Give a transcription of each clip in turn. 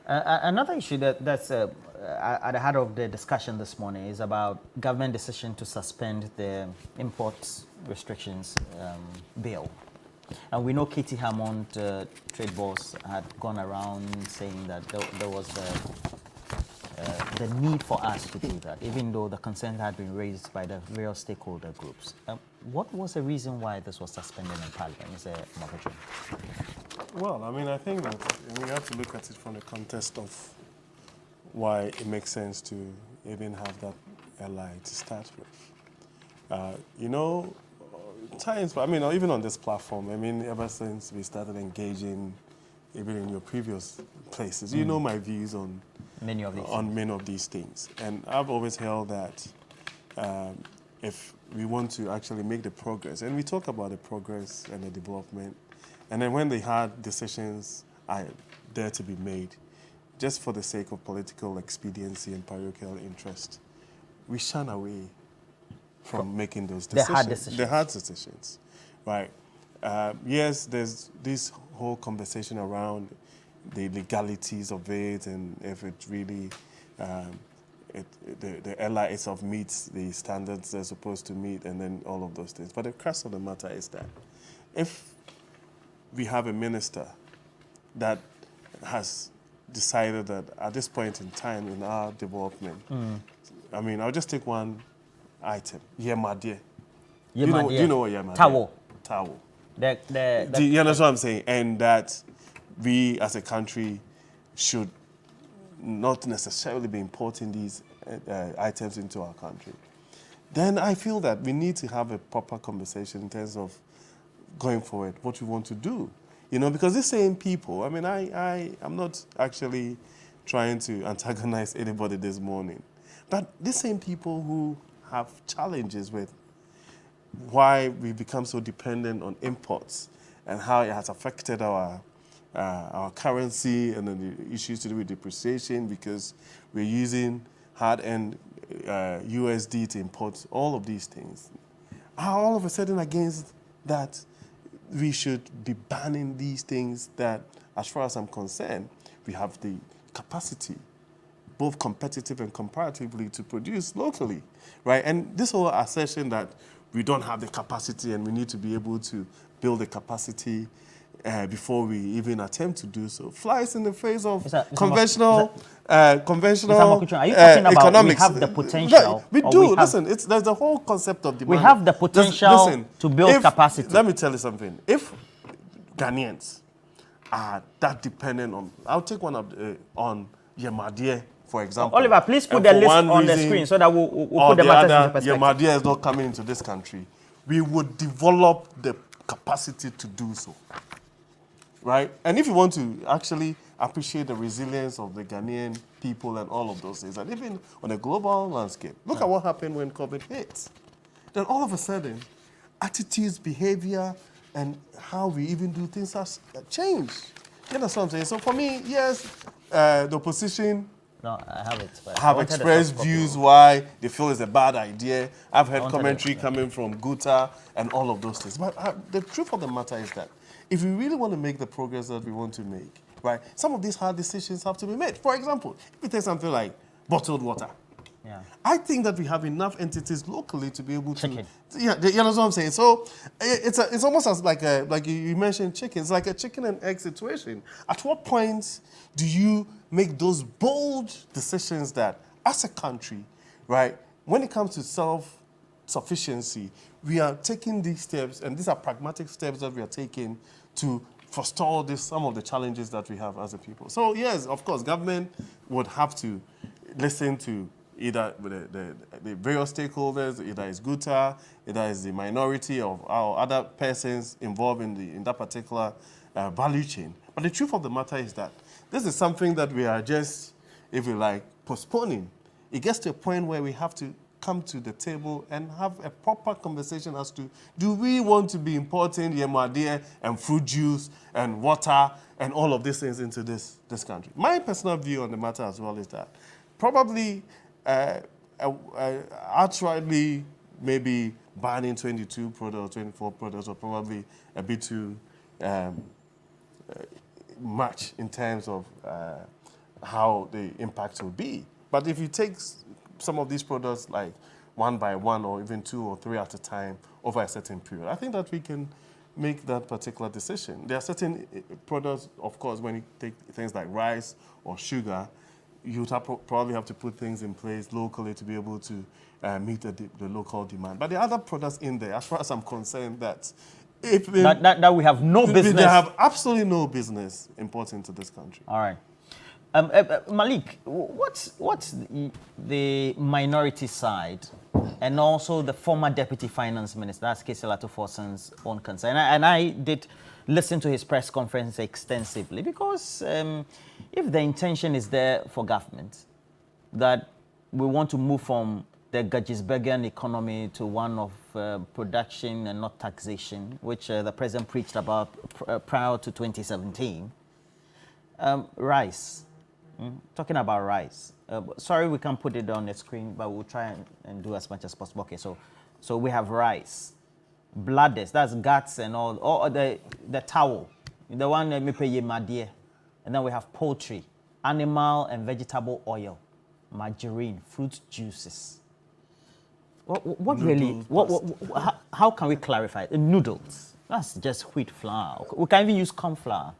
Another issue that's at the heart of the discussion this morning is about government decision to suspend the import restrictions bill. And we know Katie Hammond, trade boss, had gone around saying that there was the need for us to do that, even though the concern had been raised by the various stakeholder groups. What was the reason why this was suspended in Parliament, Mr. Makocho? Well, I mean, I think that we have to look at it from the context of why it makes sense to even have that LI to start with. Times, I mean, even on this platform, I mean, ever since we started engaging, even in your previous places, you know my views on many of these things. And I've always held that if we want to actually make the progress, and we talk about the progress and the development, and then when the hard decisions are there to be made, just for the sake of political expediency and parochial interest, we shun away from making those decisions. The hard decisions, right? Yes, there's this whole conversation around the legalities of it and if it really, the LI itself meets the standards they're supposed to meet and then all of those things. But the crux of the matter is that if we have a minister that has decided that at this point in time in our development, I mean, I'll just take one item, Yemadie. Do you know what Yemadie? Towel. You understand what I'm saying? And that we as a country should not necessarily be importing these items into our country. Then I feel that we need to have a proper conversation in terms of going forward, what we want to do. You know, because these same people, I mean, I'm not actually trying to antagonize anybody this morning, but these same people who have challenges with why we become so dependent on imports and how it has affected our currency and then the issues to do with depreciation because we're using hard-earned USD to import all of these things. Are all of a sudden against that we should be banning these things that, as far as I'm concerned, we have the capacity, both competitive and comparatively, to produce locally, right? And this whole assertion that we don't have the capacity and we need to be able to build the capacity before we even attempt to do so flies in the face of conventional economics. Are you talking about we have the potential? We do. Listen, there's the whole concept of demand. We have the potential to build capacity. Let me tell you something. If Ghanaians are that dependent on, I'll take one on Yemadie, for example. Oliver, please put the list on the screen so that we'll put the matters into perspective. Yemadie is not coming into this country. We would develop the capacity to do so. Right? And if you want to actually appreciate the resilience of the Ghanaian people and all of those things, and even on a global landscape, look at what happened when COVID hit. Then all of a sudden, attitudes, behavior, and how we even do things has changed. You know what I'm saying? So for me, yes, the opposition have expressed views why they feel it's a bad idea. I've heard commentary coming from Guta and all of those things. But the truth of the matter is that if we really want to make the progress that we want to make, right, some of these hard decisions have to be made. For example, if we take something like bottled water, I think that we have enough entities locally to be able to. You know what I'm saying? So it's almost as like you mentioned chicken. It's like a chicken and egg situation. At what point do you make those bold decisions that, as a country, right, when it comes to self-sufficiency, we are taking these steps, and these are pragmatic steps that we are taking to forestall some of the challenges that we have as a people. So yes, of course, government would have to listen to either the various stakeholders, either it's Guta, either it's the minority of our other persons involved in that particular value chain. But the truth of the matter is that this is something that we are just, if you like, postponing. It gets to a point where we have to come to the table and have a proper conversation as to, do we want to be importing Yemadie and fruit juice and water and all of these things into this country? My personal view on the matter as well is that probably outrightly maybe banning 22 products, 24 products, or probably a bit too much in terms of how the impact will be. But if you take some of these products like one by one or even 2 or 3 at a time over a certain period, I think that we can make that particular decision. There are certain products, of course, when you take things like rice or sugar, you'd probably have to put things in place locally to be able to meet the local demand. But the other products in there, as far as I'm concerned, that we have no business. They have absolutely no business importing to this country. All right. Malik, what's the minority side and also the former deputy finance minister, that's Kesela Tufosun's own concern? And I did listen to his press conference extensively because if the intention is there for government that we want to move from the Gajisbergian economy to one of production and not taxation, which the president preached about prior to 2017, rice. Talking about rice. Sorry, we can't put it on the screen, but we'll try and do as much as possible. Okay, so we have rice, bladders, that's guts and all, or the towel, the one that me pay madie, and then we have poultry, animal and vegetable oil, margarine, fruit juices. What really? How can we clarify it? Noodles. That's just wheat flour. We can even use corn flour.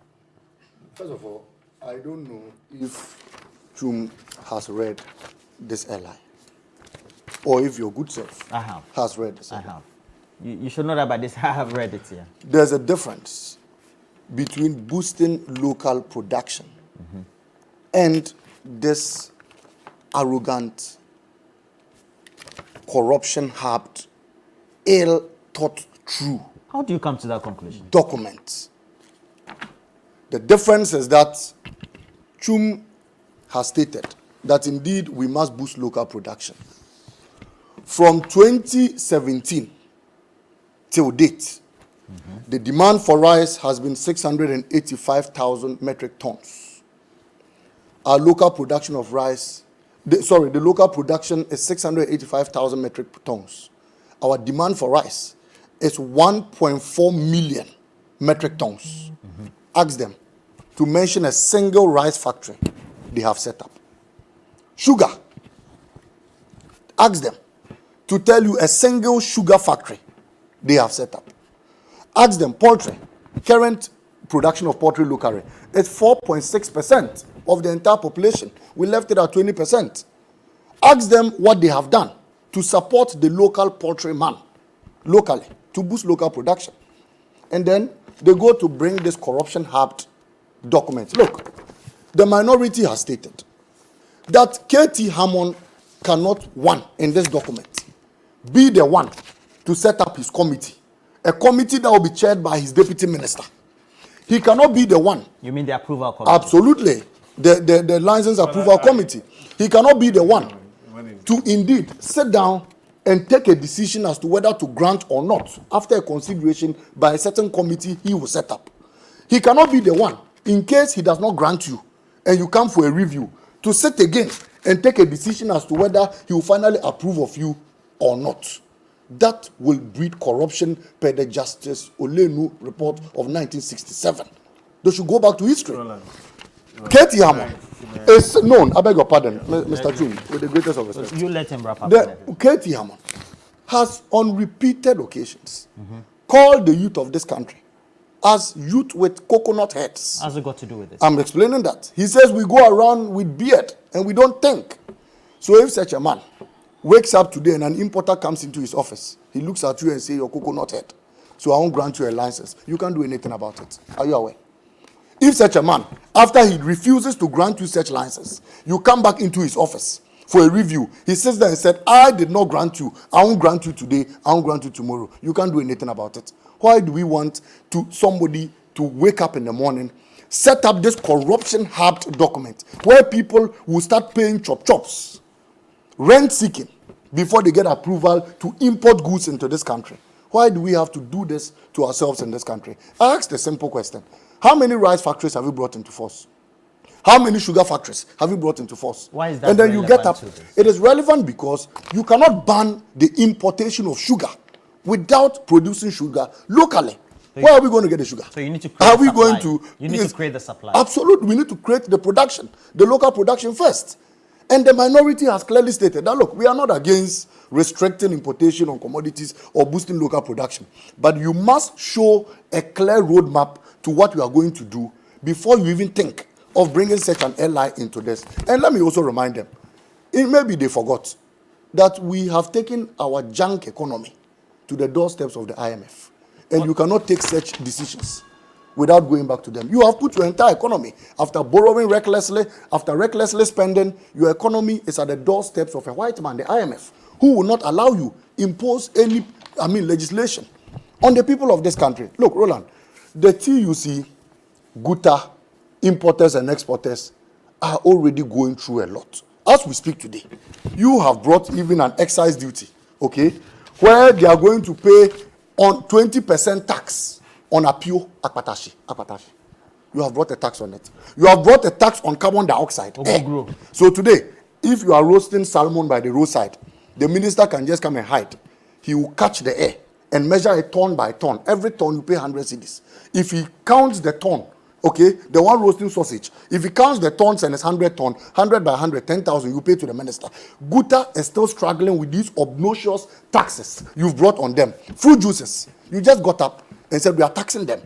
First of all, I don't know if Chum has read this airline, or if your good self has read this airline. I have. You should know that by this. I have read it here. There's a difference between boosting local production and this arrogant, corruption-harped, ill-thought-through. How do you come to that conclusion? Documents. The difference is that Chum has stated that indeed we must boost local production. From 2017 till date, the demand for rice has been 685,000 metric tons. Our local production of rice, the local production is 685,000 metric tons. Our demand for rice is 1.4 million metric tons. Ask them to mention a single rice factory they have set up. Sugar. Ask them to tell you a single sugar factory they have set up. Ask them poultry. Current production of poultry locally is 4.6% of the entire population. We left it at 20%. Ask them what they have done to support the local poultry man locally to boost local production. And then they go to bring this corruption-harped document. Look, the minority has stated that K.T. Hammond cannot, one, in this document, be the one to set up his committee, a committee that will be chaired by his deputy minister. He cannot be the one. You mean the approval committee? Absolutely. The license approval committee. He cannot be the one to indeed sit down and take a decision as to whether to grant or not after a consideration by a certain committee he will set up. He cannot be the one, in case he does not grant you and you come for a review, to sit again and take a decision as to whether he will finally approve of you or not. That will breed corruption per the Justice Olenu report of 1967. They should go back to history. K.T. Hammond is known, I beg your pardon, Mr. June, with the greatest of respect. You let him wrap up. K.T. Hammond has on repeated occasions called the youth of this country as youth with coconut heads. How's it got to do with this? I'm explaining that. He says we go around with beard and we don't think. So if such a man wakes up today and an importer comes into his office, he looks at you and says, you're coconut head, so I won't grant you a license. You can't do anything about it. Are you aware? If such a man, after he refuses to grant you such license, you come back into his office for a review, he sits there and said, I did not grant you. I won't grant you today. I won't grant you tomorrow. You can't do anything about it. Why do we want somebody to wake up in the morning, set up this corruption-harped document where people will start paying chops, rent seeking, before they get approval to import goods into this country? Why do we have to do this to ourselves in this country? I asked a simple question. How many rice factories have you brought into force? How many sugar factories have you brought into force? Why is that and then you get up. It is relevant because you cannot ban the importation of sugar without producing sugar locally. Where are we going to get the sugar? So you need to create Are the we supply. going to? You need to create the supply. Absolutely. We need to create the production, the local production first. And the minority has clearly stated that, look, we are not against restricting importation on commodities or boosting local production. But you must show a clear roadmap to what you are going to do before you even think of bringing such an ally into this. And let me also remind them, maybe they forgot, that we have taken our junk economy to the doorsteps of the IMF. And you cannot take such decisions without going back to them. You have put your entire economy, after borrowing recklessly, after recklessly spending, your economy is at the doorsteps of a white man, the IMF, who will not allow you impose any, legislation on the people of this country. Look, Roland, the TUC, Guta, importers and exporters are already going through a lot. As we speak today, you have brought even an excise duty, okay, where they are going to pay on 20% tax on apio akpatashi. You have brought a tax on it. You have brought a tax on carbon dioxide. So today, if you are roasting salmon by the roadside, the minister can just come and hide. He will catch the air and measure it ton by ton. Every ton you pay 100 cedis. If he counts the ton, okay, the one roasting sausage, if he counts the tons and it's 100 ton, 100 by 100, 10,000, you pay to the minister. Guta is still struggling with these obnoxious taxes you've brought on them. Fruit juices, you just got up and said we are taxing them.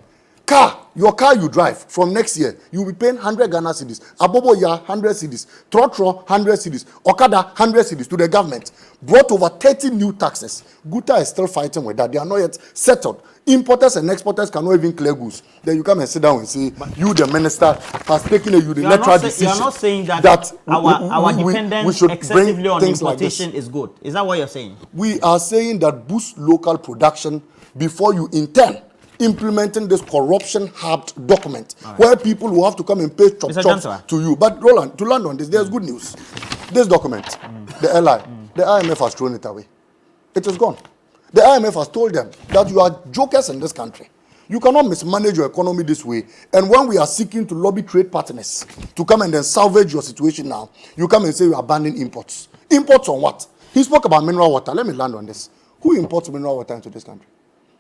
Your car you drive from next year, you will be paying 100 Ghana cedis. Abobo ya 100 cedis. Trotro 100 cedis. Okada 100 cedis to the government. Brought over 30 new taxes. Guta is still fighting with that. They are not yet settled. Importers and exporters cannot even clear goods. Then you come and sit down and say, you the minister has taken a unilateral decision. You are not saying that our dependence excessively on importation is good. Is that what you're saying? We are saying that boost local production before you intend implementing this corruption-harped document, where people will have to come and pay chop to you. But Roland, to land on this, there's good news. This document, the LI, the IMF has thrown it away. It is gone. The IMF has told them that you are jokers in this country. You cannot mismanage your economy this way. And when we are seeking to lobby trade partners to come and then salvage your situation now, you come and say you are banning imports. Imports on what? He spoke about mineral water. Let me land on this. Who imports mineral water into this country?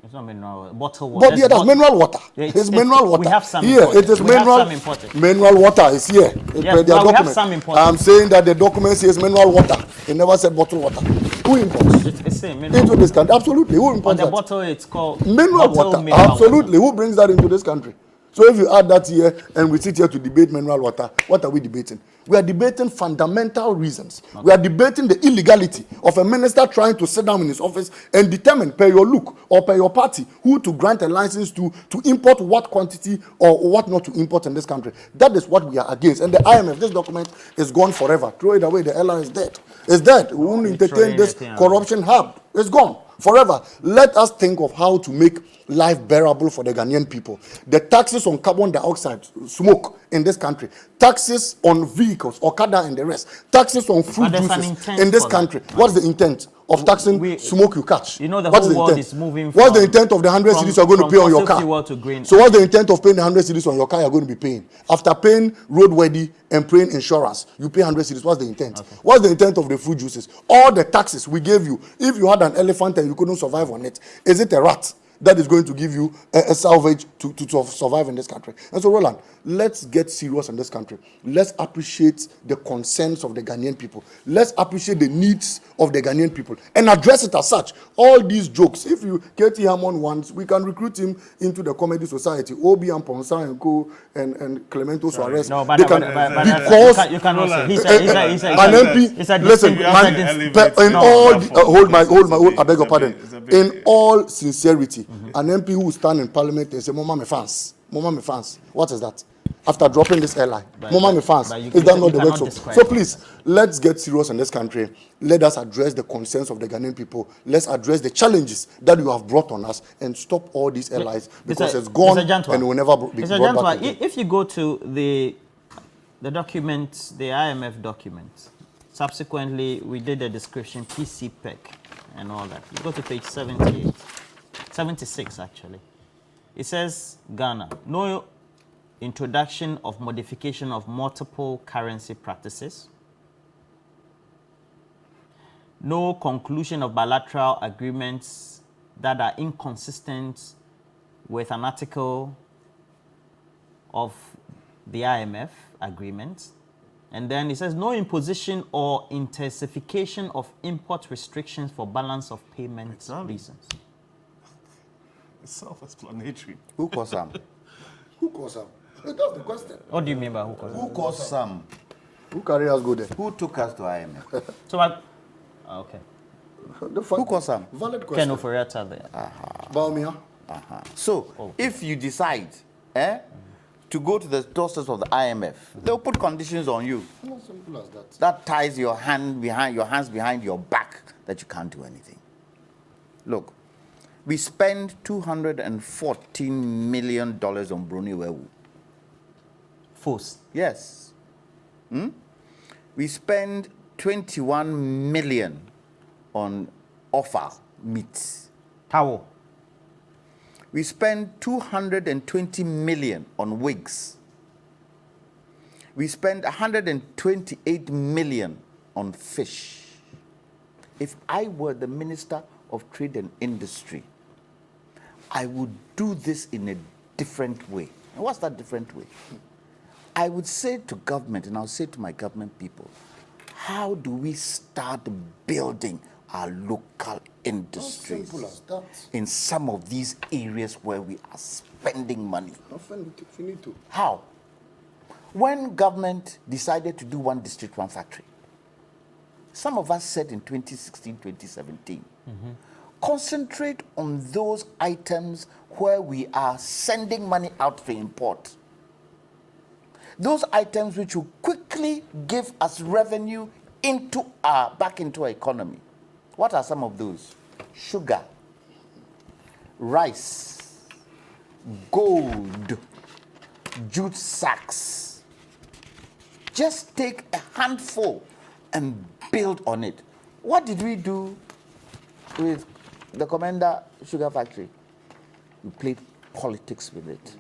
It's not mineral water. Bottled water. But yeah, that's mineral water. It's mineral water. We have some here, imported. it is we mineral. Have some imported. Mineral water is here. Yes, but we have some imported. I'm saying that the document says mineral water. It never said bottled water. Who imports? It's saying mineral into this country. Absolutely. Who imports that? On the that? bottle, it's called mineral water. Absolutely. Who brings that into this country? So if you add that here and we sit here to debate mineral water, what are we debating? We are debating fundamental reasons. Okay. We are debating the illegality of a minister trying to sit down in his office and determine per your look or per your party who to grant a license to import what quantity or what not to import in this country. That is what we are against. And the IMF, this document is gone forever. Throw it away. The airline is dead. It's dead. We won't entertain this corruption hub. It's gone forever. Let us think of how to make life bearable for the Ghanaian people. The taxes on carbon dioxide, smoke in this country, taxes on vehicles, Okada and the rest, taxes on fruit juices in this country. What's the intent of taxing smoke you catch? You know the whole world is moving. What's the intent of the 100 cedis you're going to pay on your car? So what's the intent of paying the 100 cedis on your car you're going to be paying? After paying roadworthy and paying insurance, you pay 100 cedis. What's the intent? Okay. What's the intent of the fruit juices? All the taxes we gave you. If you had an elephant and you couldn't survive on it, is it a rat that is going to give you a salvage to survive in this country? And so, Roland, let's get serious in this country. Let's appreciate the concerns of the Ghanaian people. Let's appreciate the needs of the Ghanaian people and address it as such. All these jokes, if you Katie Hammond wants, we can recruit him into the comedy society. Obi and Ponsa and Co. and Clemento Suarez. No, but because you cannot say he's an MP. Listen, I beg your pardon. In all sincerity, an MP who will stand in parliament and say, Mama me fans. What is that? After dropping this airline, Mama me fans. Is that not the way? So please, let's get serious in this country. Let us address the concerns of the Ghanaian people. Let's address the challenges that you have brought on us and stop all these allies because it's gone and will never be brought back again. If you go to the document, the IMF document, subsequently we did a description, PCPEC and all that. You go to page 76 actually. It says Ghana, no introduction of modification of multiple currency practices, no conclusion of bilateral agreements that are inconsistent with an article of the IMF agreement. And then it says no imposition or intensification of import restrictions for balance of payment reasons. It's self-explanatory. Who caused some? Who caused some? That's the question. What do you mean by who caused Who caused some? Who carry us go there? Who took us to IMF? So what? Okay. Who caused some? Valid question. Ken Oforiatta there. Baumia. So, if you decide to go to the doorsteps of the IMF, they'll put conditions on you. Not simple as that. That ties your hands behind your back that you can't do anything. Look, we spend $214 million on Brunei Wewu. Force. Yes. We spend 21 million on offer meat. Tao. We spend 220 million on wigs. We spend 128 million on fish. If I were the Minister of Trade and Industry, I would do this in a different way. And what's that different way? I would say to government, and I'll say to my government people, how do we start building our local industries Simple as that. in some of these areas where we are spending money? Finito. How? When government decided to do one district, one factory, some of us said in 2016, 2017, concentrate on those items where we are sending money out to import. Those items which will quickly give us revenue back into our economy. What are some of those? Sugar, rice, gold, jute sacks. Just take a handful and build on it. What did we do with the Commander Sugar Factory? We played politics with it.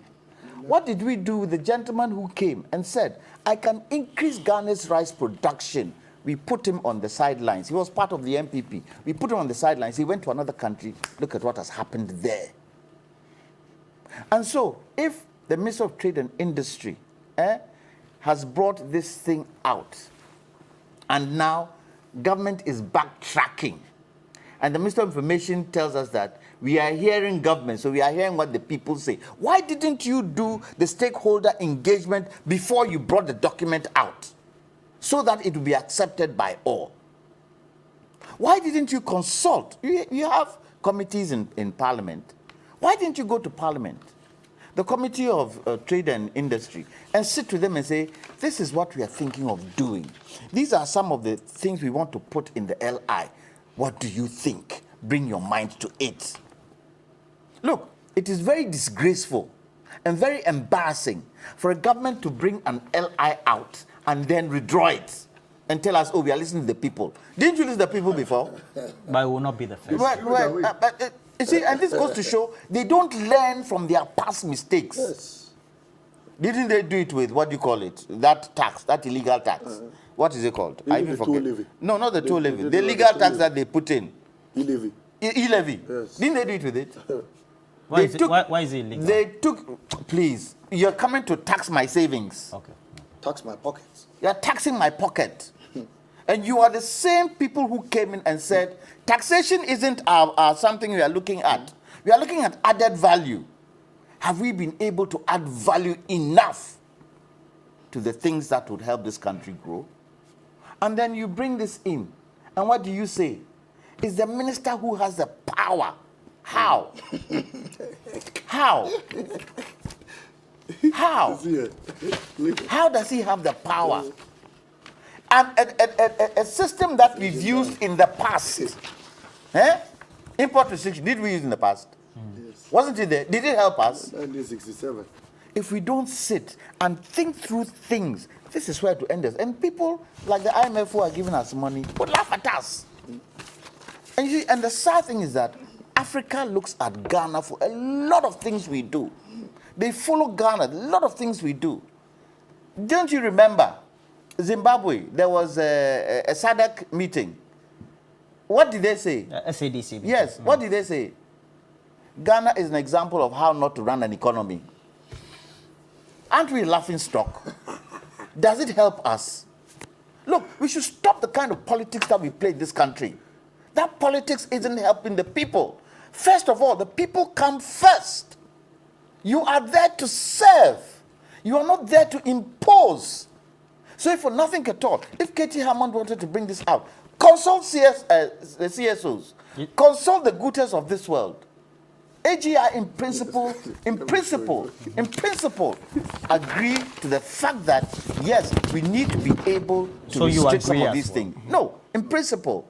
What did we do with the gentleman who came and said, I can increase Ghana's rice production? We put him on the sidelines. He was part of the MPP. We put him on the sidelines. He went to another country. Look at what has happened there. And so, if the Minister of Trade and Industry has brought this thing out, and now government is backtracking, and the Minister of Information tells us that we are hearing government, so we are hearing what the people say. Why didn't you do the stakeholder engagement before you brought the document out, so that it would be accepted by all? Why didn't you consult? You have committees in Parliament. Why didn't you go to Parliament, the Committee of Trade and Industry, and sit with them and say, this is what we are thinking of doing. These are some of the things we want to put in the LI. What do you think? Bring your mind to it. Look, it is very disgraceful and very embarrassing for a government to bring an LI out and then withdraw it and tell us, oh, we are listening to the people. Didn't you listen to the people before? But it will not be the first. You see, and this goes to show they don't learn from their past mistakes. Yes. Didn't they do it with, what do you call it? That tax, that illegal tax. What is it called? Even the toll levy. No, not the toll levy. they The do legal the tax toll that they put in. E-levy. E-levy. Yes. Didn't they do it with it? Why is it illegal? They took, please, you're coming to tax my savings. Okay. Tax my pockets. You're taxing my pocket. And you are the same people who came in and said, taxation isn't something we are looking at. We are looking at added value. Have we been able to add value enough to the things that would help this country grow? And then you bring this in. And what do you say? It's the minister who has the power. How? How? How? How does he have the power? And a system that we've used in the past. Import restriction, did we use in the past? Yes. Wasn't it there? Did it help us? 1967. If we don't sit and think through things, this is where to end us. And people like the IMF who are giving us money would laugh at us. And you see, and the sad thing is that Africa looks at Ghana for a lot of things we do. They follow Ghana, a lot of things we do. Don't you remember Zimbabwe? There was a SADC meeting. What did they say? SADC. Yes, what did they say? Ghana is an example of how not to run an economy. Aren't we a laughing stock? Does it help us? Look, we should stop the kind of politics that we play in this country. That politics isn't helping the people. First of all, the people come first. You are there to serve. You are not there to impose. So if for nothing at all, if Katie Hammond wanted to bring this out, consult the CSOs, consult the Gutes of this world. AGI in principle, agree to the fact that, yes, we need to be able to restrict some of these things. No, in principle.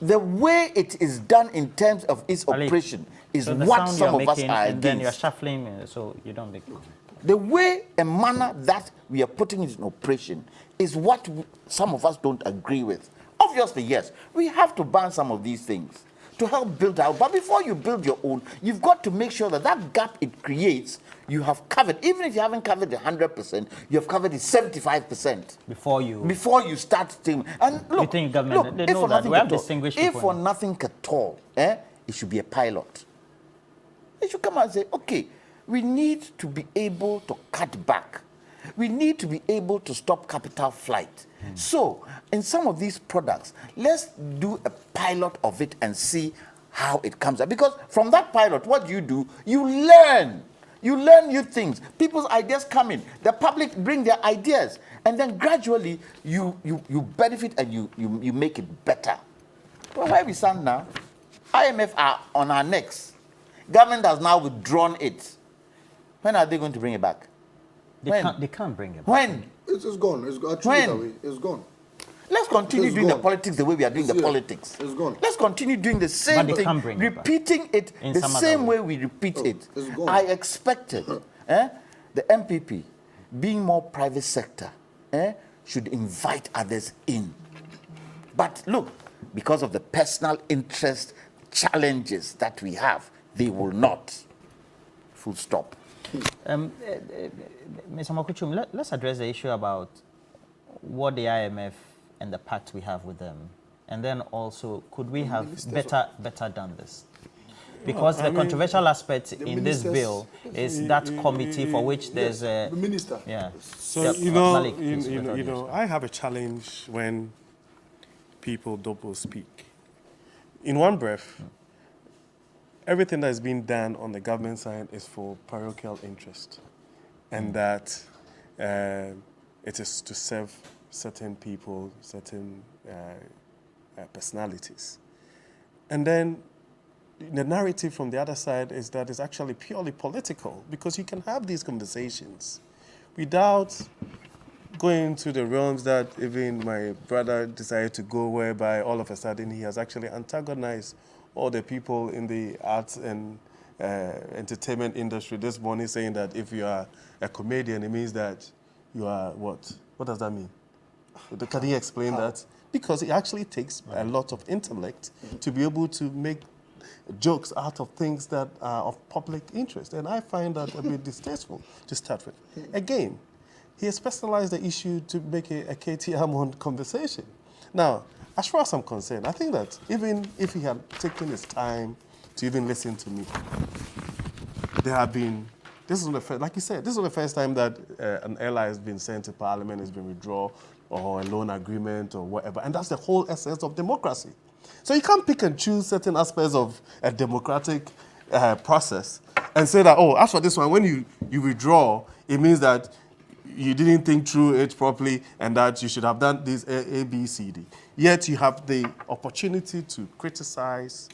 The way it is done in terms of its operation is what some of us are against. And then you're shuffling, so you don't make it. The way and manner that we are putting it in operation is what some of us don't agree with. Obviously, yes, we have to ban some of these things to help build out. But before you build your own, you've got to make sure that that gap it creates, you have covered. Even if you haven't covered it 100%, you have covered it 75%. Before you start thinking. And look, you think government, they know that. We have distinguished if for nothing at all, it should be a pilot. They should come out and say, okay, we need to be able to cut back. We need to be able to stop capital flight. So, in some of these products, let's do a pilot of it and see how it comes out. Because from that pilot, what do? You learn. You learn new things. People's ideas come in. The public bring their ideas. And then gradually, you benefit and you make it better. But where we stand now, IMF are on our necks. Government has now withdrawn it. When are they going to bring it back? They can't bring it back. When? It's gone. It's gone. Let's continue doing the politics the way we are doing the politics. It's gone. Let's continue doing the same thing, repeating it the same way we repeat it. It's gone. I expected the MPP, being more private sector, should invite others in. But look, because of the personal interest challenges that we have, they will not. Full stop. Mr. Makuchum, let's address the issue about what the IMF and the pact we have with them. And then also, could we have better done this? Because the controversial aspect in this bill is that committee for which there's a... The minister. Yeah. So, Malik, I have a challenge when people double speak. In one breath, everything that is being done on the government side is for parochial interest, and that it is to serve certain people, certain personalities. And then the narrative from the other side is that it's actually purely political, because you can have these conversations without going to the realms that even my brother decided to go, whereby all of a sudden he has actually antagonized all the people in the arts and entertainment industry this morning, saying that if you are a comedian, it means that you are what? What does that mean? Can you explain that? Because it actually takes a lot of intellect to be able to make jokes out of things that are of public interest. And I find that a bit distasteful to start with. Again, he has personalized the issue to make a KT Hammond conversation. Now, as far as I'm concerned, I think that even if he had taken his time to even listen to me, there have been, this is not the first, like you said, this is not the first time that an ally has been sent to Parliament, has been withdrawn, or a loan agreement or whatever. And that's the whole essence of democracy. So you can't pick and choose certain aspects of a democratic process and say that, oh, as for this one, when you withdraw, it means that you didn't think through it properly and that you should have done this A, B, C, D. Yet you have the opportunity to criticize,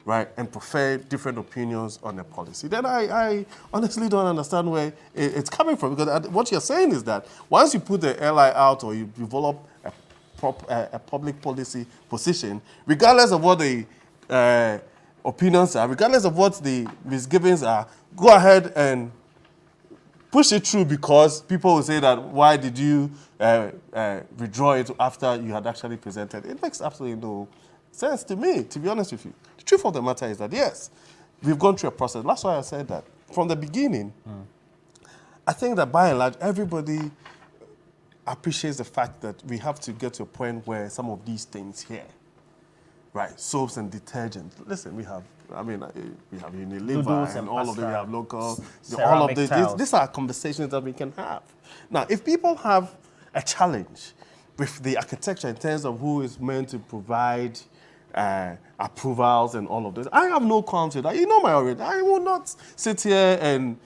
right, and prefer different opinions on a policy. Then I honestly don't understand where it's coming from, because what you're saying is that once you put the LI out or you develop a public policy position, regardless of what the opinions are, regardless of what the misgivings are, go ahead and push it through, because people will say that, why did you withdraw it after you had actually presented? It makes absolutely no sense to me, to be honest with you. The truth of the matter is that, yes, we've gone through a process. That's why I said that. From the beginning, I think that by and large, everybody appreciates the fact that we have to get to a point where some of these things here right? Soaps and detergents. Listen, we have Unilever Noodles and and all of them. We pasta, have local. All of ceramic these. tiles. These are conversations that we can have. Now, if people have a challenge with the architecture in terms of who is meant to provide approvals and all of this, I have no qualms with that. You know my already. I will not sit here and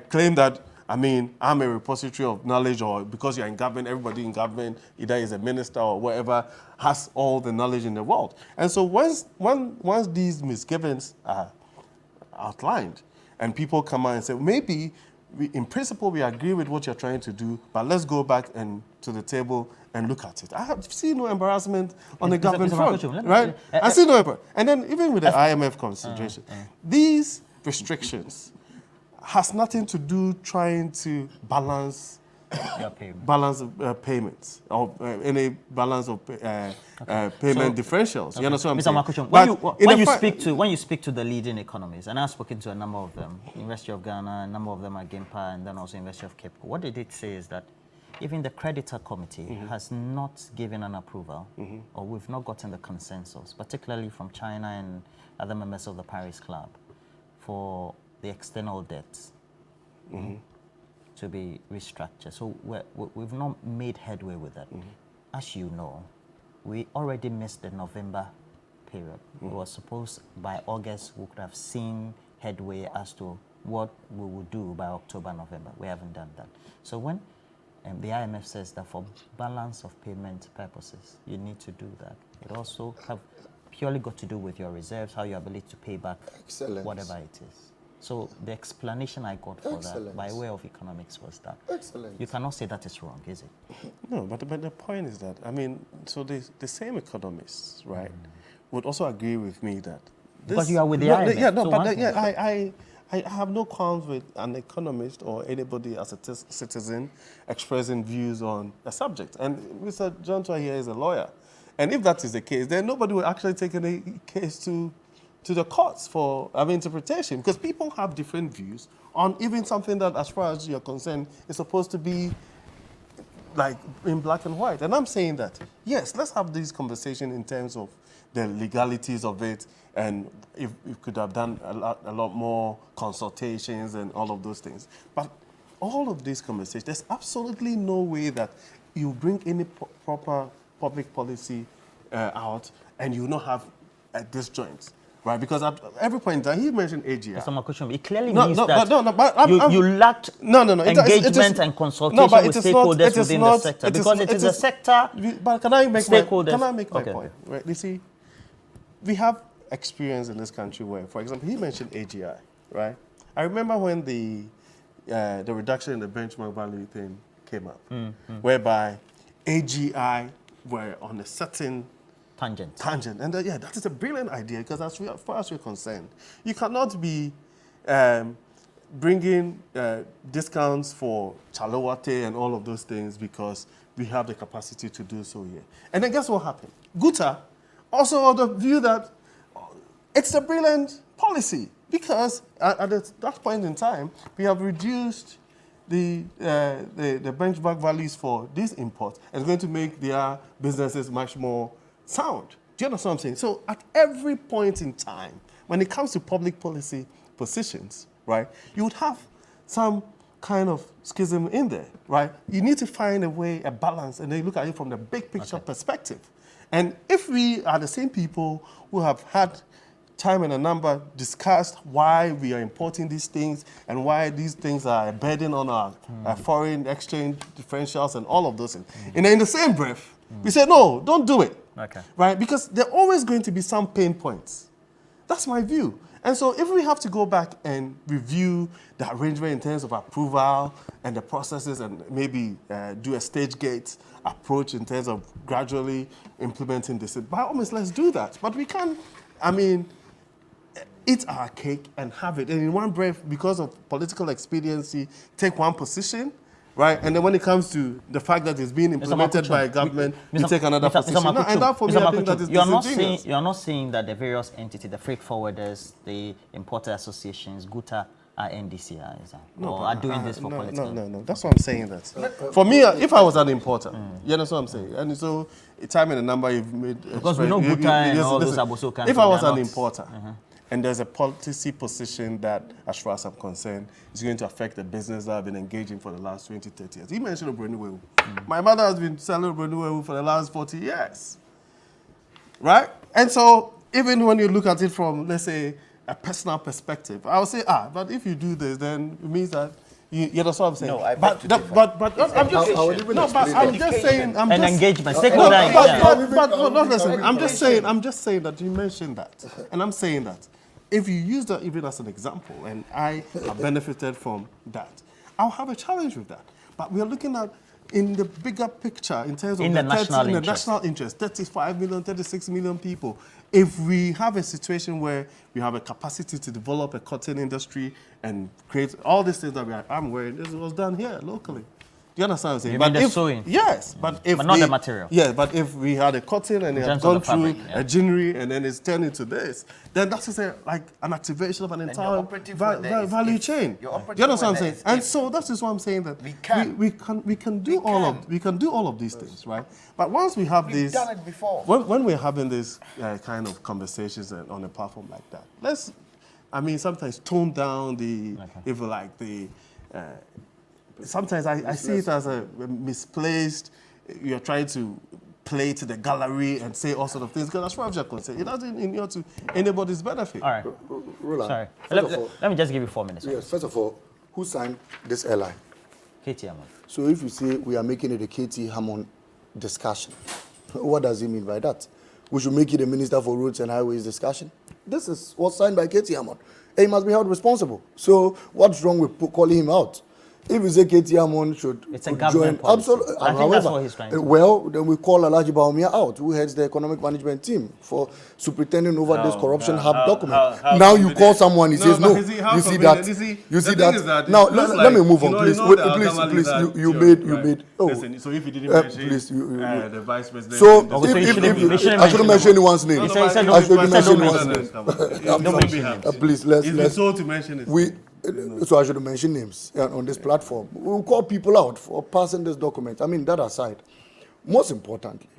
claim that, I'm a repository of knowledge, or because you're in government, everybody in government, either is a minister or whatever, has all the knowledge in the world. And so once these misgivings are outlined and people come out and say, maybe, in principle, we agree with what you're trying to do, but let's go back and to the table and look at it. I have seen no embarrassment on the government front, right? I see no embarrassment. And then even with the IMF consideration, these restrictions has nothing to do trying to balance payments or any balance of payment differentials. You understand what I'm saying? Mr. When you speak to the leading economists, and I've spoken to a number of them, University of Ghana, a number of them at GIMPA, and then also University of Cape Coast, what they did say is that even the creditor committee has not given an approval, or we've not gotten the consensus, particularly from China and other members of the Paris Club, for the external debts to be restructured. So we've not made headway with that. As you know, we already missed the November period. We were supposed by August we could have seen headway as to what we would do by October, November. We haven't done that. So when the IMF says that for balance of payment purposes, you need to do that, it also have purely got to do with your reserves, how your ability to pay back whatever it is. So the explanation I got for that by way of economics was that you cannot say that is wrong, is it? No, but the point is that, so the same economists, right, would also agree with me that because you are with the IMF. I have no qualms with an economist or anybody as a citizen expressing views on a subject. And Mr. John Tua here is a lawyer. And if that is the case, then nobody will actually take any case to the courts for interpretation, because people have different views on even something that, as far as you're concerned, is supposed to be like in black and white. And I'm saying that, yes, let's have this conversation in terms of the legalities of it, and if you could have done a lot more consultations and all of those things. But all of these conversations, there's absolutely no way that you bring any proper public policy out and you not have disjoints. Right, because at every point in time, he mentioned AGI. Mr. Makuchum, it clearly means that you lacked engagement and consultation with stakeholders within the sector. Because it is a sector. But can I make stakeholders? My point? Right, you see, we have experience in this country where, for example, he mentioned AGI. Right, I remember when the reduction in the benchmark value thing came up, whereby AGI were on a certain tangent. And that is a brilliant idea, because as far as we're concerned, you cannot be bringing discounts for Chalawate and all of those things because we have the capacity to do so here. And then guess what happened? Guta also on the view that it's a brilliant policy, because at that point in time, we have reduced the benchmark values for these imports, and it's going to make their businesses much more sound. Do you understand what I'm saying? So at every point in time, when it comes to public policy positions, right, you would have some kind of schism in there, right? You need to find a way, a balance, and then look at it from the big picture perspective. And if we are the same people who have had time and a number discussed why we are importing these things and why these things are a burden on our foreign exchange differentials and all of those things, and then in the same breath, we say, no, don't do it. Okay. Right? Because there are always going to be some pain points. That's my view. And so if we have to go back and review the arrangement in terms of approval and the processes, and maybe do a stage gate approach in terms of gradually implementing this, by all means, let's do that. But we can't, eat our cake and have it, and in one breath, because of political expediency, take one position, right? And then when it comes to the fact that it's being implemented by a government, you take another position. And that, for me, I think that is disingenuous. You're not saying that the various entities, the freight forwarders, the importer associations, Guta, are NDCIs or are doing this for political? No. That's what I'm saying. That for me, if I was an importer, you understand what I'm saying? And so, time and the number you've made. Because we know Buta and all those Aboso countries. If I was an importer, and there's a policy position that, as far as I'm concerned, is going to affect the business that I've been engaging for the last 20, 30 years. You mentioned Obroniwewu. My mother has been selling Obroniwewu for the last 40 years. Right? And so, even when you look at it from, let's say, a personal perspective, I would say, but if you do this, then it means that you understand what I'm saying. No, I but I'm just saying, engagement, stakeholder engagement. I'm just saying that you mentioned that, and I'm saying that if you use that even as an example, and I have benefited from that, I'll have a challenge with that. But we are looking at in the bigger picture, in terms of the national interest, 35 million, 36 million people. If we have a situation where we have a capacity to develop a cotton industry and create all these things that I'm wearing, this was done here locally. Do you understand what I'm saying? You mean the sewing? Yes, but not the material. Yeah, but if we had a cotton and it had gone through a ginnery and then it's turned into this, then that's just like an activation of an entire value chain. Do you understand what I'm saying? And so that's just why I'm saying that we can do all of these things, right? But once we have these, done it before. When we're having this kind of conversations on a platform like that, sometimes tone down sometimes I see it as a misplaced, you're trying to play to the gallery and say all sort of things, because as far as you're concerned, it doesn't inure to anybody's benefit. All right. Roland, sorry. Let me just give you 4 minutes. Yes, first of all, who signed this LI? KT Hammond. So if you say we are making it a KT Hammond discussion, what does it mean by that? We should make it a Minister for Roads and Highways discussion? This is what's signed by KT Hammond. And he must be held responsible. So what's wrong with calling him out? If you say KT Hammond should it's a government join, policy. absolutely. I think that's what he's trying to do. Well, then we call Alhaji Baumia out, who heads the economic management team, for superintending over this corruption hub document. Now you call someone, he says no. You see that? Now let me move on, please. Please. You made. Oh, listen. So if you didn't mention please, the vice president. So I shouldn't mention anyone's name. I shouldn't mention anyone's name. Please, let's. It's been told to mention it. So I should mention names on this platform. We'll call people out for passing this document. I mean, that aside, most importantly,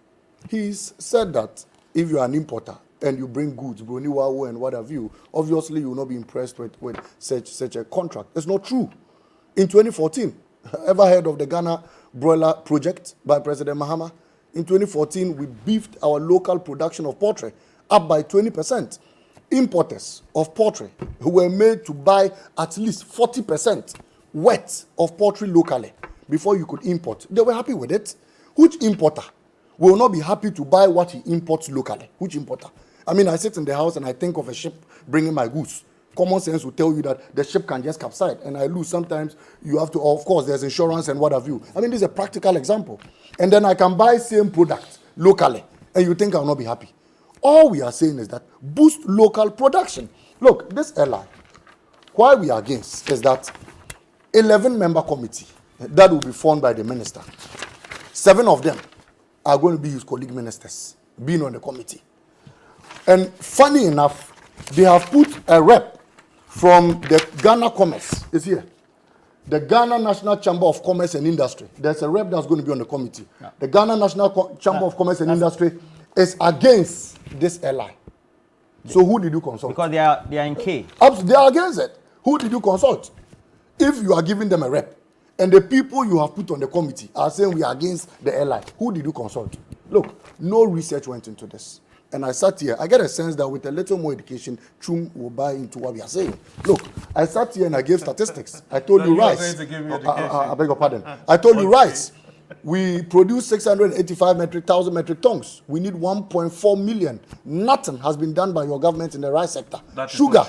he's said that if you're an importer and you bring goods, broniwawu and what have you, obviously you will not be impressed with such a contract. It's not true. In 2014, ever heard of the Ghana broiler project by President Mahama? In 2014, we beefed our local production of poultry up by 20%. Importers of poultry who were made to buy at least 40% worth of poultry locally before you could import. They were happy with it. Which importer will not be happy to buy what he imports locally? Which importer? I mean, I sit in the house and I think of a ship bringing my goods. Common sense will tell you that the ship can just capsize and I lose. Sometimes you have to, of course, there's insurance and what have you. I mean, this is a practical example. And then I can buy same product locally and you think I will not be happy. All we are saying is that boost local production. Look, this LI, why we are against is that 11-member committee that will be formed by the minister, 7 of them are going to be his colleague ministers, being on the committee. And funny enough, they have put a rep from the Ghana Commerce, is here. The Ghana National Chamber of Commerce and Industry. There's a rep that's going to be on the committee. Yeah. The Ghana National Chamber of Commerce and Industry is against this LI. So who did you consult? Because they are in K. They are against it. Who did you consult? If you are giving them a rep, and the people you have put on the committee are saying we are against the LI, who did you consult? Look, no research went into this. And I sat here, I get a sense that with a little more education, Chum will buy into what we are saying. Look, I sat here and I gave statistics. I told you rice. I beg your pardon. I told you rice. We produce 685,000 metric tons. We need 1.4 million. Nothing has been done by your government in the rice sector. Sugar.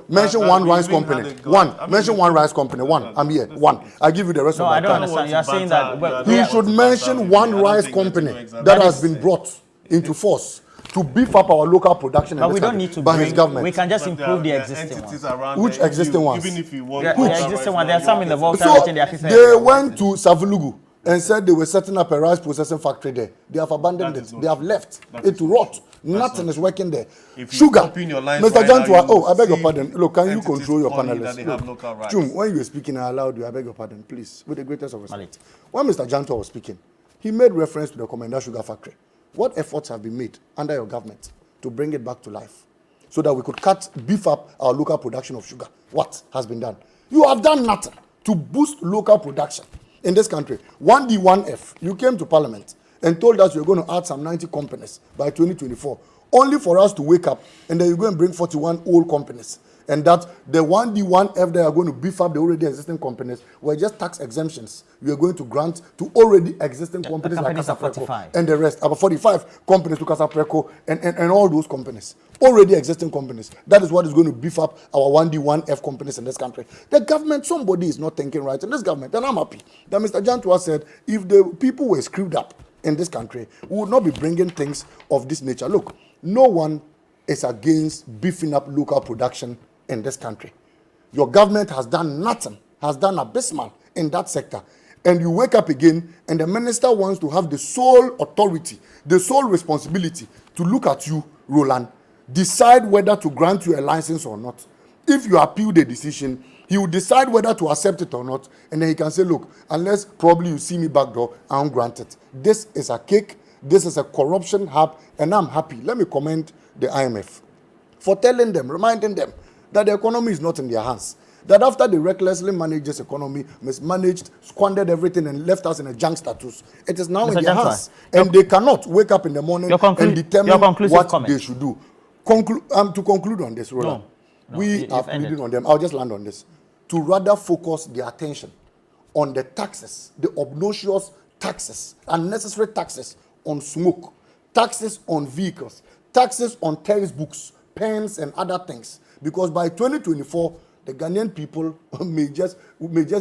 Mention one rice company. Mention one rice company. One. I'm here. One. I give you the rest of my time. No, I don't understand. You are saying that he should mention one rice company that has been brought into force to beef up our local production. But we don't need to by his government. We can just improve the existing ones. Which existing ones? Even if you want the existing ones, there are some in the vault. So they went to Savulugu and said they were setting up a rice processing factory there. They have abandoned That it. is not They have true. left That it is to not rot. true. Nothing not is working there. If you Sugar. open your lines Mr. right now, Jantua, you I beg your see pardon. Look, can you entities control your calling that panelists? they Look, have local rights. Jum, when you were speaking, I allowed you. I beg your pardon, please, with the greatest of respect. Malik. When Mr. Jantua was speaking, he made reference to the Commander Sugar Factory. What efforts have been made under your government to bring it back to life so that we could beef up our local production of sugar? What has been done? You have done nothing to boost local production in this country. 1D, 1F, you came to Parliament and told us you're going to add some 90 companies by 2024, only for us to wake up and then you go and bring 41 old companies. And that the 1D, 1F they are going to beef up the already existing companies were just tax exemptions we are going to grant to already existing companies like companies are Casapreco 45. and the rest. About 45 companies to Casapreco and all those companies. Already existing companies. That is what is going to beef up our 1D, 1F companies in this country. The government, somebody is not thinking right in this government. And I'm happy that Mr. Jantua said if the people were screwed up in this country, we would not be bringing things of this nature. Look, no one is against beefing up local production in this country. Your government has done nothing, has done abysmal in that sector. And you wake up again and the minister wants to have the sole authority, the sole responsibility to look at you, Roland, decide whether to grant you a license or not. If you appeal the decision, he will decide whether to accept it or not. And then he can say, look, unless probably you see me back door, I won't grant it. This is a cake. This is a corruption hub. And I'm happy. Let me commend the IMF for telling them, reminding them that the economy is not in their hands. That after they recklessly managed this economy, mismanaged, squandered everything and left us in a junk status, it is now Mr. in their Jantua, hands. And they cannot wake up in the morning and determine what comment. they should do. To conclude on this, Roland, we are pleading on them. I'll just land on this. To rather focus their attention on the taxes, the obnoxious taxes, unnecessary taxes on smoke, taxes on vehicles, taxes on textbooks, pens, and other things. Because by 2024, the Ghanaian people may just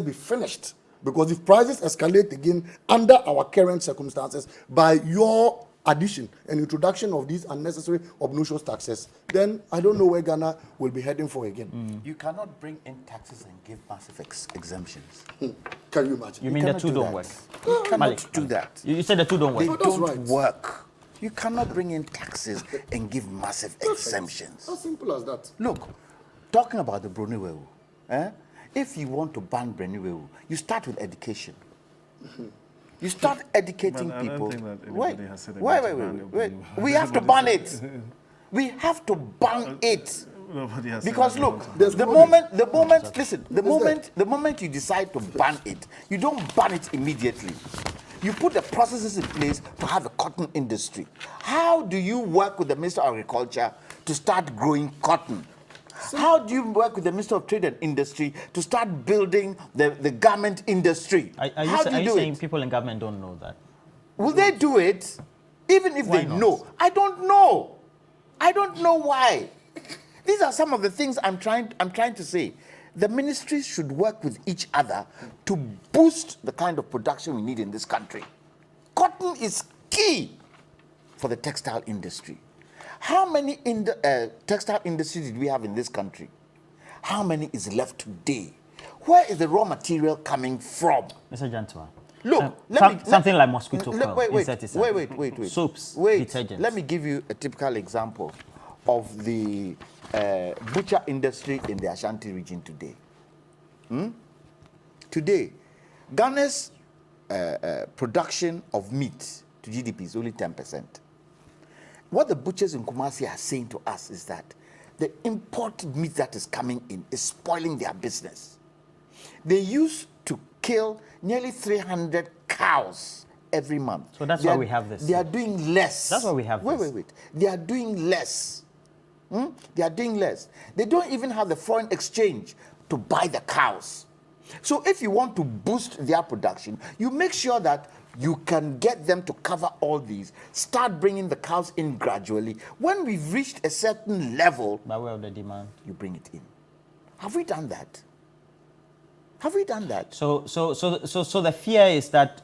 be finished. Because if prices escalate again under our current circumstances, by your addition and introduction of these unnecessary obnoxious taxes, then I don't know where Ghana will be heading for again. You cannot bring in taxes and give massive exemptions. Can you imagine? You mean the cannot two do don't that. work? You cannot Malik, do that. You said the two don't work. They Oh, that's don't right. work. You cannot bring in taxes and give massive exemptions. As simple as that. Look, talking about the Bruniwewu, if you want to ban Bruniwewu, you start with education. You start educating Man, I don't people. think that Wait, anybody has said they wait, want to wait, ban wait, it. wait. We have to ban it. We have to ban it. Nobody has said Because that they look, want to. There's the no moment, listen, the moment you decide to ban it, you don't ban it immediately. You put the processes in place to have a cotton industry. How do you work with the Minister of Agriculture to start growing cotton? How do you work with the Minister of Trade and Industry to start building the garment industry? Are How do you do saying it? people in government don't know that? Will they do it? Even if Why they not? know. I don't know. I don't know why. These are some of the things I'm trying to say. The ministries should work with each other to boost the kind of production we need in this country. Cotton is key for the textile industry. How many textile industries did we have in this country? How many is left today? Where is the raw material coming from? Mr. Jantua. Look, something like mosquito coil, wait, insecticide. wait. Soaps, Wait, detergents. let me give you a typical example of the butcher industry in the Ashanti region today. Today, Ghana's production of meat to GDP is only 10%. What the butchers in Kumasi are saying to us is that the imported meat that is coming in is spoiling their business. They used to kill nearly 300 cows every month. So that's why we have this. They are doing less. That's why we have this. Wait. They are doing less. They are doing less. They don't even have the foreign exchange to buy the cows. So if you want to boost their production, you make sure that you can get them to cover all these. Start bringing the cows in gradually. When we've reached a certain level, By way of the demand. you bring it in. Have we done that? Have we done that? So the fear is that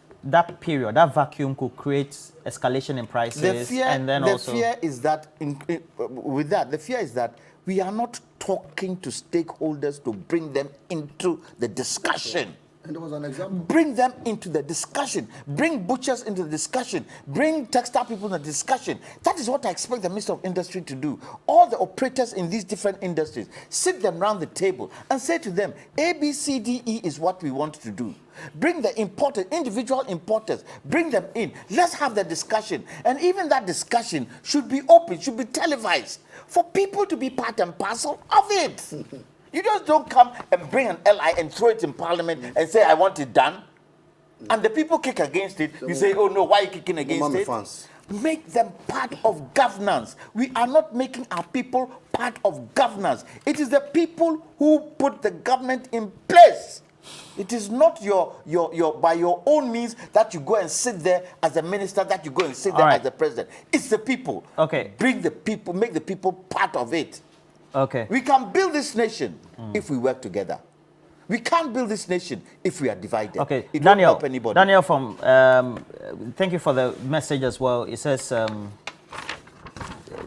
period, that vacuum could create escalation in prices, The fear, and then the also fear is that the fear is that we are not talking to stakeholders to bring them into the discussion. And there was an example. Bring them into the discussion. Bring butchers into the discussion. Bring textile people into the discussion. That is what I expect the Minister of Industry to do. All the operators in these different industries, sit them around the table and say to them, A, B, C, D, E is what we want to do. Bring the importers, individual importers, bring them in. Let's have the discussion. And even that discussion should be open, should be televised for people to be part and parcel of it. You just don't come and bring an LI and throw it in Parliament and say, I want it done. And the people kick against it. You say, oh no, why are you kicking against it? Fans. Make them part of governance. We are not making our people part of governance. It is the people who put the government in place. It is not your by your own means that you go and sit there as a minister, that you go and sit there as the president. It's the people. Okay. Bring the people, make the people part of it. Okay. We can build this nation if we work together. We can't build this nation if we are divided. Okay, It Daniel. won't help anybody. Daniel from thank you for the message as well. It says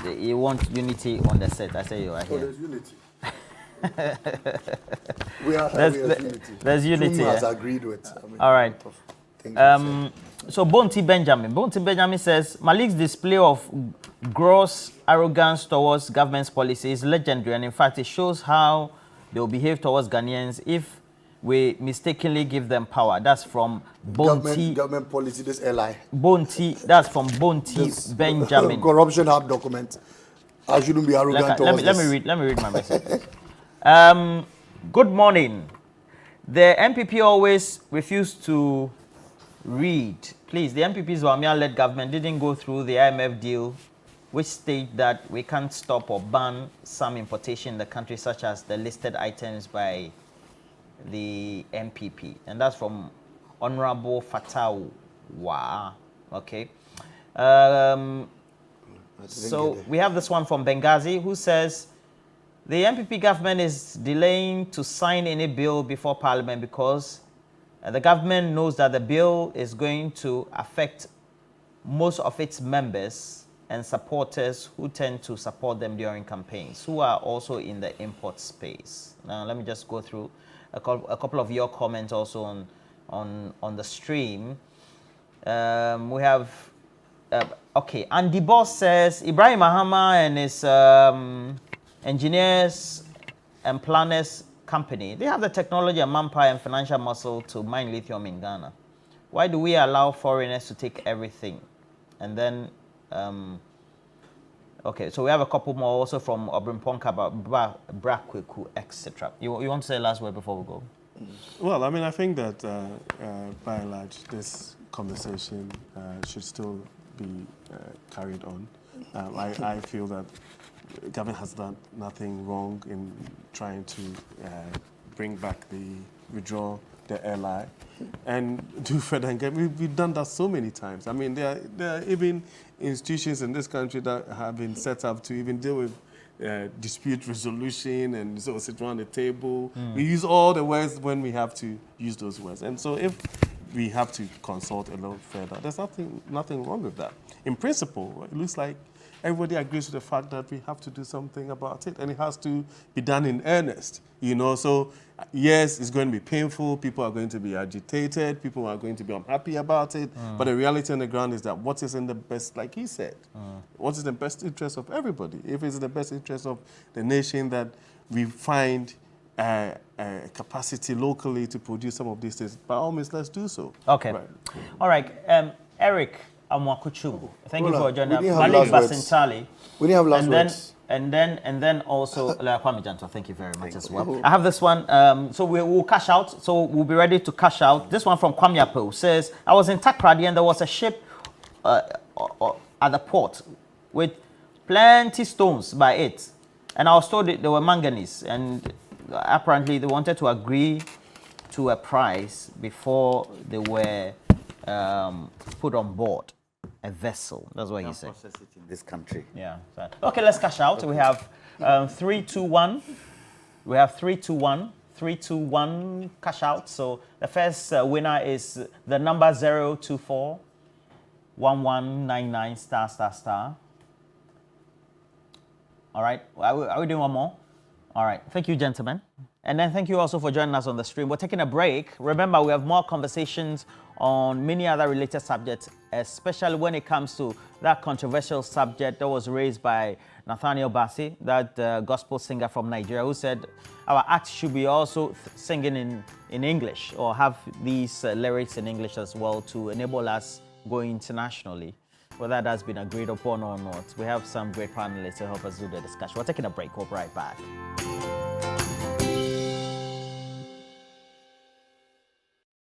you want unity on the set. I say you are Oh, here. there's unity. we are unity. There's unity. Whom has Yeah. agreed with. I mean, All right. So So Bonti Benjamin says Malik's display of gross arrogance towards government's policy is legendary, and in fact it shows how they will behave towards Ghanaians if we mistakenly give them power. That's from Bonti. government policy, this LI. Bonti. That's from Bonti Benjamin. Corruption hub document. I shouldn't be arrogant towards let me read my message. Good morning. The MPP always refused to read. Please, the MPP's Wamia-led government didn't go through the IMF deal, which state that we can't stop or ban some importation in the country, such as the listed items by the MPP. And that's from Honorable Fatawa. Okay. So we have this one from Benghazi, who says the MPP government is delaying to sign any bill before Parliament because the government knows that the bill is going to affect most of its members and supporters who tend to support them during campaigns, who are also in the import space. Now, let me just go through a couple of your comments also on the stream. We have, okay, Andy Boss says, Ibrahim Mahama and his engineers and planners company, they have the technology and manpower and financial muscle to mine lithium in Ghana. Why do we allow foreigners to take everything? And then, okay, so we have a couple more also from Obrin Ponka about Brakweku, etc. You want to say the last word before we go? Well, I mean, I think that by and large, this conversation should still be carried on. I feel that the government has done nothing wrong in trying to withdraw the LI and do further engagement. We've done that so many times. I mean, there are even institutions in this country that have been set up to even deal with dispute resolution and so sit around the table. We use all the words when we have to use those words. And so if we have to consult a little further, there's nothing wrong with that. In principle, it looks like everybody agrees with the fact that we have to do something about it, and it has to be done in earnest, So, yes, it's going to be painful. People are going to be agitated. People are going to be unhappy about it. But the reality on the ground is that what is in the best, like he said, what is the best interest of everybody? If it's in the best interest of the nation that we find a capacity locally to produce some of these things, by all means, let's do so. Okay. Right. All right. Eric Amwakuchu, thank you for joining us. We didn't have Malik last words. Basintali. We didn't have last words. And then also Kwame Janto, thank you very much as well. I have this one. So we'll cash out. So we'll be ready to cash out. This one from Kwame Apo says, I was in Takrady and there was a ship at the port with plenty stones by it. And I was told that they were manganese. And apparently they wanted to agree to a price before they were put on board a vessel. That's what he said. Process it in this country. Yeah. Okay, let's cash out. We have 3, 2, 1. We have 3, 2, 1. 3, 2, 1 cash out. So the first winner is the number 024 1199 ****. All right. Are we doing one more? All right. Thank you, gentlemen. And then thank you also for joining us on the stream. We're taking a break. Remember, we have more conversations on many other related subjects, especially when it comes to that controversial subject that was raised by Nathaniel Bassey, that gospel singer from Nigeria, who said our act should be also singing in English, or have these lyrics in English as well, to enable us going internationally. Whether that's been agreed upon or not, we have some great panelists to help us do the discussion. We're taking a break. We'll be right back.